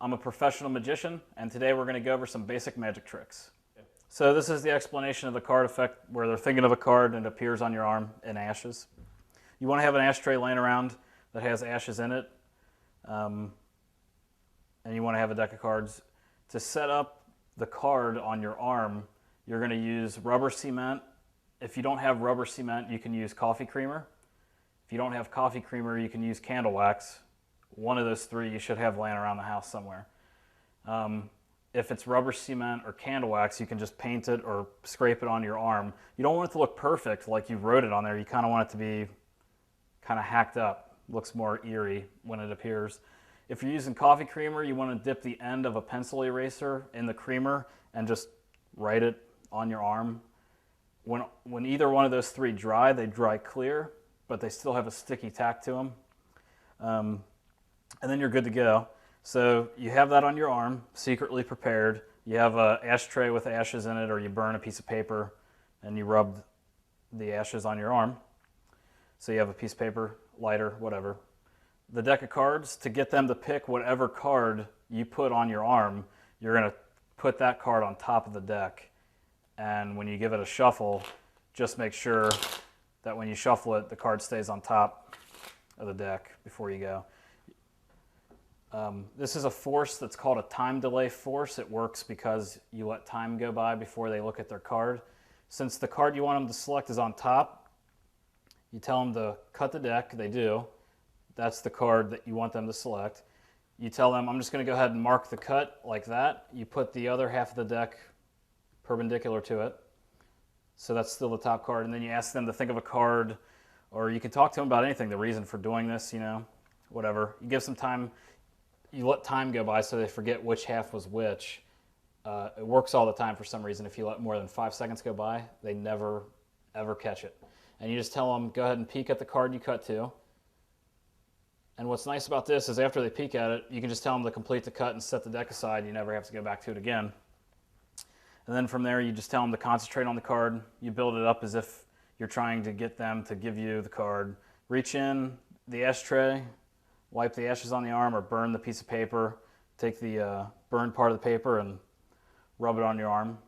I'm a professional magician, and today we're going to go over some basic magic tricks. So this is the explanation of the card effect, where they're thinking of a card and it appears on your arm in ashes. You want to have an ashtray laying around that has ashes in it, and you want to have a deck of cards. To set up the card on your arm, you're going to use rubber cement. If you don't have rubber cement, you can use coffee creamer. If you don't have coffee creamer, you can use candle wax. One of those three you should have laying around the house somewhere. If it's rubber cement or candle wax, you can just paint it or scrape it on your arm. You don't want it to look perfect like you wrote it on there. You kind of want it to be kind of hacked up. Looks more eerie when it appears. If you're using coffee creamer, you want to dip the end of a pencil eraser in the creamer and just write it on your arm. When either one of those three dry, they dry clear, but they still have a sticky tack to them. And then you're good to go. So you have that on your arm, secretly prepared. You have an ashtray with ashes in it, or you burn a piece of paper and you rub the ashes on your arm. So you have a piece of paper, lighter, whatever. The deck of cards, to get them to pick whatever card you put on your arm, you're going to put that card on top of the deck. And when you give it a shuffle, just make sure that when you shuffle it, the card stays on top of the deck before you go. This is a force that's called a time delay force. It works because you let time go by before they look at their card. Since the card you want them to select is on top, you tell them to cut the deck. They do. That's the card that you want them to select. You tell them, I'm just going to go ahead and mark the cut like that. You put the other half of the deck perpendicular to it. So that's still the top card. And then you ask them to think of a card, or you can talk to them about anything, the reason for doing this, whatever. You give some time. You let time go by so they forget which half was which. It works all the time for some reason. If you let more than 5 seconds go by, they never, ever catch it. And you just tell them, go ahead and peek at the card you cut to. And what's nice about this is after they peek at it, you can just tell them to complete the cut and set the deck aside. You never have to go back to it again. And then from there, you just tell them to concentrate on the card. You build it up as if you're trying to get them to give you the card. Reach in the ashtray, wipe the ashes on the arm, or burn the piece of paper. Take the burned part of the paper and rub it on your arm.